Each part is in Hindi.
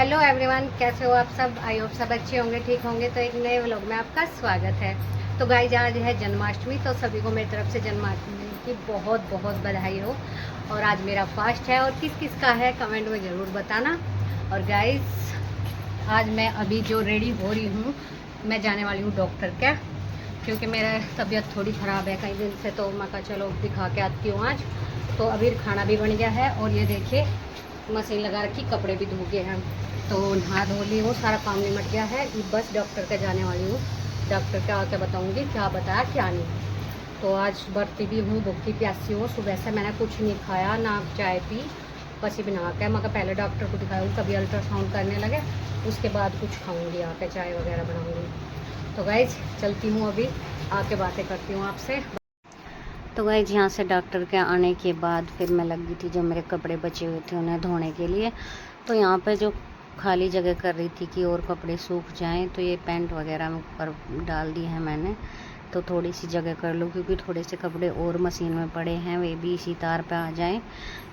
हेलो एवरीवन, कैसे हो आप सब। आई होप सब अच्छे होंगे, ठीक होंगे। तो एक नए व्लॉग में आपका स्वागत है। तो गाइस, आज है जन्माष्टमी, तो सभी को मेरी तरफ से जन्माष्टमी की बहुत बहुत बधाई हो। और आज मेरा फास्ट है, और किस किस का है कमेंट में ज़रूर बताना। और गाइस, आज मैं अभी जो रेडी हो रही हूँ, मैं जाने वाली हूँ डॉक्टर के, क्योंकि मेरा तबीयत थोड़ी ख़राब है कई दिन से। तो मैं कहा चलो दिखा के आती हूँ आज। तो अभी खाना भी बन गया है, और ये देखिए मशीन लगा रखी, कपड़े भी धो गए हैं। तो नहा धो ली हूँ, सारा काम निमट गया है। बस डॉक्टर के जाने वाली हूँ। डॉक्टर के आके बताऊँगी क्या बताया क्या नहीं। तो आज बढ़ती भी हूँ, भूखी प्यासी हूँ। सुबह से मैंने कुछ नहीं खाया, ना चाय पी, बस ही बना के मगर पहले डॉक्टर को दिखाऊँ, कभी अल्ट्रासाउंड करने लगे, उसके बाद कुछ खाऊँगी, आके चाय वगैरह बनाऊँगी। तो गाइज चलती हूँ, अभी आके बातें करती हूँ आपसे। तो गाइज यहाँ से डॉक्टर के आने के बाद फिर मैं लगी थी, जो मेरे कपड़े बचे हुए थे उन्हें धोने के लिए। तो यहाँ पे जो खाली जगह कर रही थी कि और कपड़े सूख जाएं, तो ये पैंट वगैरह में ऊपर डाल दी है मैंने। तो थोड़ी सी जगह कर लूँ, क्योंकि थोड़े से कपड़े और मशीन में पड़े हैं, वे भी इसी तार पे आ जाएं,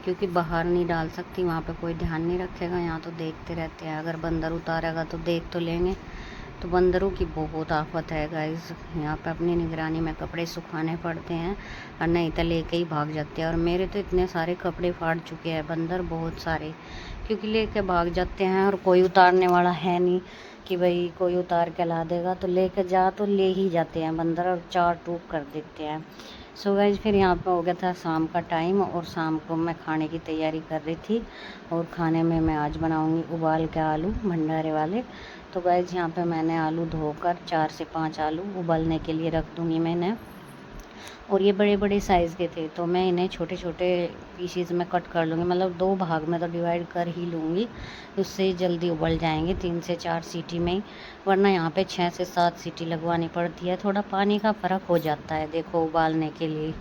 क्योंकि बाहर नहीं डाल सकती, वहाँ पे कोई ध्यान नहीं रखेगा। यहाँ तो देखते रहते हैं, अगर बंदर उतारेगा तो देख तो लेंगे। तो बंदरों की बहुत आफत है गाइस, यहाँ पे अपनी निगरानी में कपड़े सुखाने पड़ते हैं, और नहीं तो लेके ही भाग जाते हैं। और मेरे तो इतने सारे कपड़े फाड़ चुके हैं बंदर, बहुत सारे, क्योंकि लेके भाग जाते हैं और कोई उतारने वाला है नहीं कि भाई कोई उतार के ला देगा। तो लेके जा तो ले ही जाते हैं बंदर, और चार टूक कर देते हैं। सो गाइस, फिर यहाँ पे हो गया था शाम का टाइम, और शाम को मैं खाने की तैयारी कर रही थी। और खाने में मैं आज बनाऊंगी उबाल के आलू, भंडारे वाले। तो गाइस, यहाँ पे मैंने आलू धोकर 4 से 5 आलू उबालने के लिए रख दूँगी मैंने। और ये बड़े बड़े साइज़ के थे, तो मैं इन्हें छोटे छोटे पीसीज में कट कर लूँगी, मतलब 2 भाग में तो डिवाइड कर ही लूँगी, उससे जल्दी उबल जाएंगे 3 से 4 सीटी में ही। वरना यहाँ पे 6 से 7 सीटी लगवानी पड़ती है, थोड़ा पानी का फ़र्क हो जाता है देखो उबालने के लिए।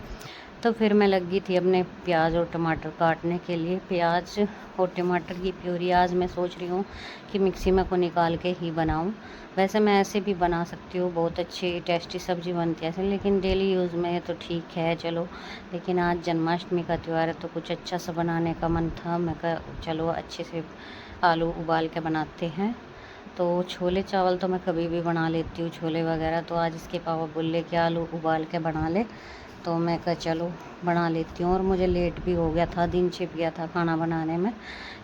तो फिर मैं लगी थी अपने प्याज और टमाटर काटने के लिए। प्याज और टमाटर की प्यूरी आज मैं सोच रही हूँ कि मिक्सी में को निकाल के ही बनाऊँ। वैसे मैं ऐसे भी बना सकती हूँ, बहुत अच्छी टेस्टी सब्ज़ी बनती है ऐसे, लेकिन डेली यूज़ में तो ठीक है चलो। लेकिन आज जन्माष्टमी का त्यौहार है, तो कुछ अच्छा सा बनाने का मन था। मैं कहा चलो अच्छे से आलू उबाल के बनाते हैं। तो छोले चावल तो मैं कभी भी बना लेती हूँ, छोले वगैरह। तो आज इसके पापा बोले कि आलू उबाल के बना ले, तो मैं कहा चलो बना लेती हूँ। और मुझे लेट भी हो गया था, दिन छिप गया था खाना बनाने में,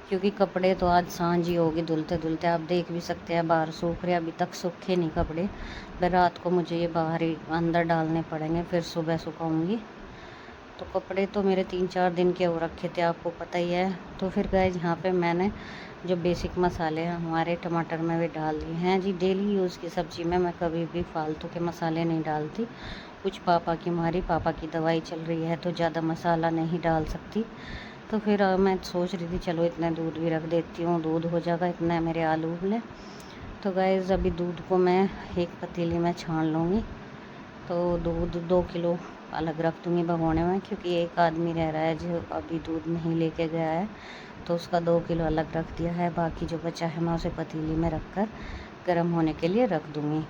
क्योंकि कपड़े तो आज सांझ ही होगी धुलते धुलते। आप देख भी सकते हैं बाहर सूख रहे, अभी तक सूखे नहीं कपड़े। फिर रात को मुझे ये बाहर ही अंदर डालने पड़ेंगे, फिर सुबह सुखाऊंगी। तो कपड़े तो मेरे 3-4 दिन के हो रखे थे, आपको पता ही है। तो फिर गाइस, यहाँ पे मैंने जो बेसिक मसाले हैं हमारे टमाटर में वे डाल दिए हैं जी। डेली यूज़ की सब्ज़ी में मैं कभी भी फालतू के मसाले नहीं डालती। कुछ पापा की दवाई चल रही है, तो ज़्यादा मसाला नहीं डाल सकती। तो फिर मैं सोच रही थी चलो इतना दूध भी रख देती हूँ, दूध हो जाएगा, इतना है मेरे आलू उबले। तो गाइस, अभी दूध को मैं एक पतीली में छान लूँगी। तो दूध 2 किलो अलग रख दूँगी भगोने में, क्योंकि एक आदमी रह रहा है जो अभी दूध नहीं लेके गया है, तो उसका 2 किलो अलग रख दिया है। बाकी जो बचा है मैं उसे पतीली में रख कर गर्म होने के लिए रख दूँगी।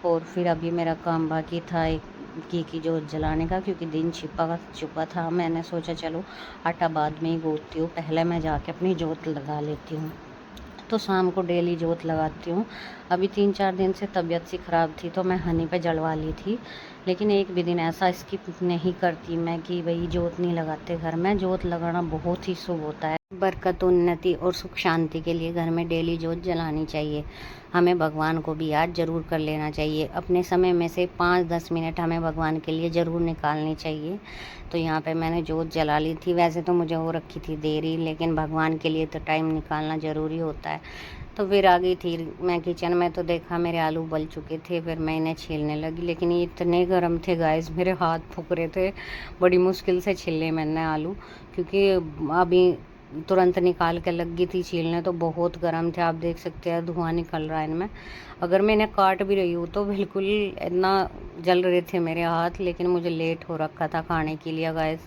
और फिर अभी मेरा काम बाकी था एक की जोत जलाने का, क्योंकि दिन छिपा छुपा था। मैंने सोचा चलो आटा बाद में ही गूँथती हूँ, पहले मैं जाके अपनी जोत लगा लेती हूँ। तो शाम को डेली जोत लगाती हूँ। अभी 3-4 दिन से तबीयत सी ख़राब थी, तो मैं हनी पे जलवा ली थी। लेकिन एक भी दिन ऐसा स्किप नहीं करती मैं कि भाई जोत नहीं लगाते घर में। जोत लगाना बहुत ही शुभ होता है, बरकत, उन्नति और सुख शांति के लिए घर में डेली जोत जलानी चाहिए। हमें भगवान को भी याद ज़रूर कर लेना चाहिए। अपने समय में से 5-10 मिनट हमें भगवान के लिए ज़रूर निकालनी चाहिए। तो यहाँ पे मैंने जोत जला ली थी। वैसे तो मुझे हो रखी थी देरी, लेकिन भगवान के लिए तो टाइम निकालना ज़रूरी होता है। तो फिर आ गई थी मैं किचन में, तो देखा मेरे आलू उबल चुके थे। फिर मैं इन्हें छीलने लगी, लेकिन ये इतने गर्म थे गाइस, मेरे हाथ फूक रहे थे। बड़ी मुश्किल से छीले मैंने आलू, क्योंकि अभी तुरंत निकाल के लगी थी छीलने, तो बहुत गर्म थे। आप देख सकते हैं धुआं निकल रहा है इनमें। अगर मैं इन्हें काट भी रही हूँ तो बिल्कुल इतना जल रहे थे मेरे हाथ। लेकिन मुझे लेट हो रखा था खाने के लिए गाइस।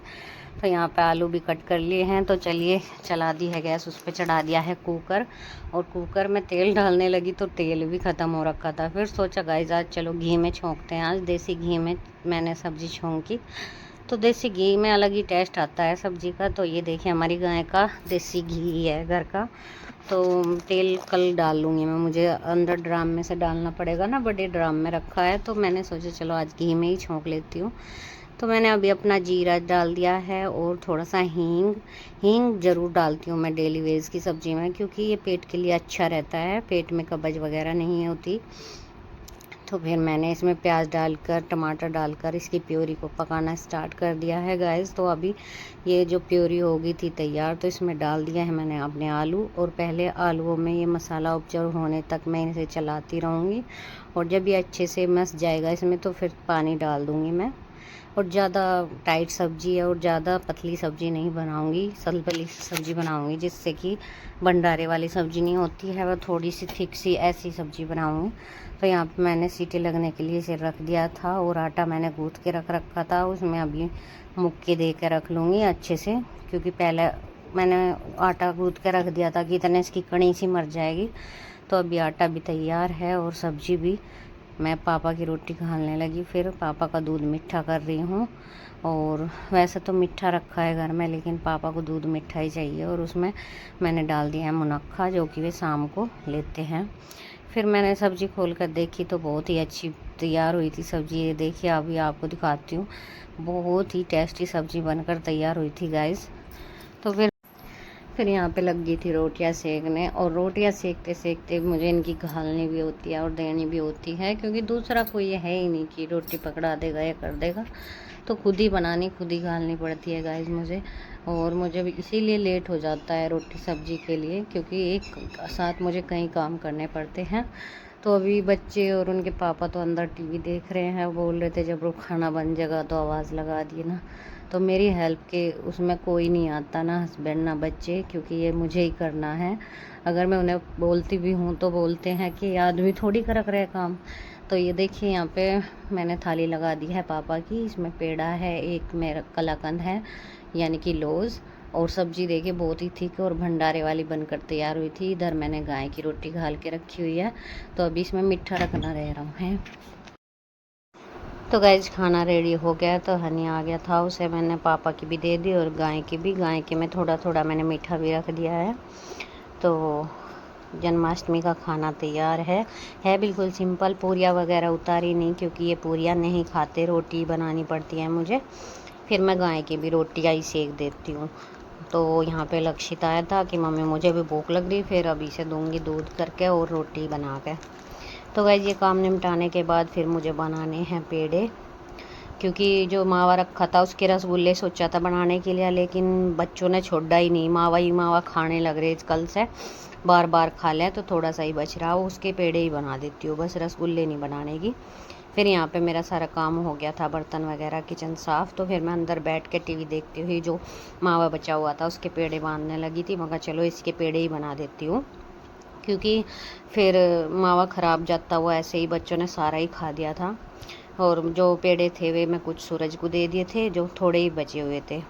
तो यहाँ पे आलू भी कट कर लिए हैं। तो चलिए चला दी है गैस, उस पर चढ़ा दिया है कुकर। और कुकर में तेल डालने लगी तो तेल भी ख़त्म हो रखा था। फिर सोचा गाइस आज चलो घी में छोंकते हैं। आज देसी घी में मैंने सब्ज़ी छोंकी। तो देसी घी में अलग ही टेस्ट आता है सब्ज़ी का। तो ये देखिए हमारी गाय का देसी घी है घर का। तो तेल कल डाल लूँगी मैं, मुझे अंदर ड्राम में से डालना पड़ेगा ना, बड़े ड्राम में रखा है, तो मैंने सोचा चलो आज घी में ही छोंक लेती हूँ। तो मैंने अभी अपना जीरा डाल दिया है और थोड़ा सा हींग ज़रूर डालती हूँ मैं डेली वेज की सब्ज़ी में, क्योंकि ये पेट के लिए अच्छा रहता है, पेट में कब्ज वगैरह नहीं होती। तो फिर मैंने इसमें प्याज डालकर, टमाटर डालकर इसकी प्योरी को पकाना स्टार्ट कर दिया है गाइस। तो अभी ये जो प्योरी हो गई थी तैयार, तो इसमें डाल दिया है मैंने अपने आलू, और पहले आलूओं में ये मसाला ऑब्जर्व होने तक मैं इसे चलाती रहूँगी, और जब ये अच्छे से मस जाएगा इसमें तो फिर पानी डाल दूँगी मैं। और ज़्यादा टाइट सब्ज़ी है और ज़्यादा पतली सब्ज़ी नहीं बनाऊँगी, सलबली सब्ज़ी बनाऊँगी, जिससे कि भंडारे वाली सब्ज़ी नहीं होती है, वह थोड़ी सी थिक सी ऐसी सब्ज़ी बनाऊँगी। तो यहाँ पे मैंने सीटी लगने के लिए इसे रख दिया था, और आटा मैंने गूँथ के रख रखा था, उसमें अभी मुक्की दे के रख लूँगी अच्छे से, क्योंकि पहले मैंने आटा गूँथ के रख दिया था कि इतने इसकी कणी सी मर जाएगी। तो अभी आटा भी तैयार है और सब्ज़ी भी। मैं पापा की रोटी घालने लगी, फिर पापा का दूध मीठा कर रही हूँ। और वैसे तो मीठा रखा है घर में, लेकिन पापा को दूध मीठा ही चाहिए, और उसमें मैंने डाल दिया है मुनक्का, जो कि वे शाम को लेते हैं। फिर मैंने सब्ज़ी खोल कर देखी तो बहुत ही अच्छी तैयार हुई थी सब्ज़ी। ये देखिए अभी आपको दिखाती हूँ, बहुत ही टेस्टी सब्ज़ी बनकर तैयार हुई थी गाइस। तो फिर यहाँ पे लग गई थी रोटियाँ सेकने, और रोटियाँ सेकते सेकते मुझे इनकी घालनी भी होती है और देनी भी होती है, क्योंकि दूसरा कोई है ही नहीं कि रोटी पकड़ा देगा या कर देगा। तो खुद ही बनानी, खुद ही घालनी पड़ती है गाइस मुझे। और मुझे भी इसीलिए लेट हो जाता है रोटी सब्ज़ी के लिए, क्योंकि एक साथ मुझे कई काम करने पड़ते हैं। तो अभी बच्चे और उनके पापा तो अंदर टीवी देख रहे हैं, बोल रहे थे जब वो खाना बन जाएगा तो आवाज़ लगा दिए ना। तो मेरी हेल्प के उसमें कोई नहीं आता, ना हस्बैंड ना बच्चे, क्योंकि ये मुझे ही करना है। अगर मैं उन्हें बोलती भी हूँ तो बोलते हैं कि आदमी थोड़ी कर रहे काम। तो ये देखिए यहाँ पे मैंने थाली लगा दी है पापा की, इसमें पेड़ा है, एक मेरा कलाकंद है यानी कि लौज़, और सब्जी देखिए बहुत ही थिक और भंडारे वाली बनकर तैयार हुई थी। इधर मैंने गाय की रोटी घाल के रखी हुई है, तो अभी इसमें मीठा रखना रह रहा है। तो गाइस खाना रेडी हो गया, तो हनी आ गया था, उसे मैंने पापा की भी दे दी और गाय की भी। गाय के में थोड़ा थोड़ा मैंने मीठा भी रख दिया है। तो जन्माष्टमी का खाना तैयार है बिल्कुल सिंपल, पूरियाँ वगैरह उतारी नहीं, क्योंकि ये पूरियाँ नहीं खाते, रोटी बनानी पड़ती है मुझे। फिर मैं गाय की भी रोटियाँ ही सेक देती हूँ। तो यहाँ पे लक्षित आया था कि मम्मी मुझे भी भूख लग रही, फिर अभी से दूँगी दूध करके और रोटी बना के। तो गाइस ये काम निपटाने के बाद फिर मुझे बनाने हैं पेड़े, क्योंकि जो मावा रखा था उसके रसगुल्ले सोचा था बनाने के लिए, लेकिन बच्चों ने छोड़ा ही नहीं, मावा ही मावा खाने लग रहे कल से, बार बार खा लें, तो थोड़ा सा ही बच रहा, उसके पेड़े ही बना देती हूँ बस, रसगुल्ले नहीं बनाने की। फिर यहाँ पे मेरा सारा काम हो गया था, बर्तन वगैरह किचन साफ़। तो फिर मैं अंदर बैठ के टीवी देखती हुई जो मावा बचा हुआ था उसके पेड़े बांधने लगी थी। मगर चलो इसके पेड़े ही बना देती हूँ, क्योंकि फिर मावा ख़राब जाता हुआ, ऐसे ही बच्चों ने सारा ही खा दिया था। और जो पेड़े थे वे मैं कुछ सूरज को दे दिए थे, जो थोड़े ही बचे हुए थे।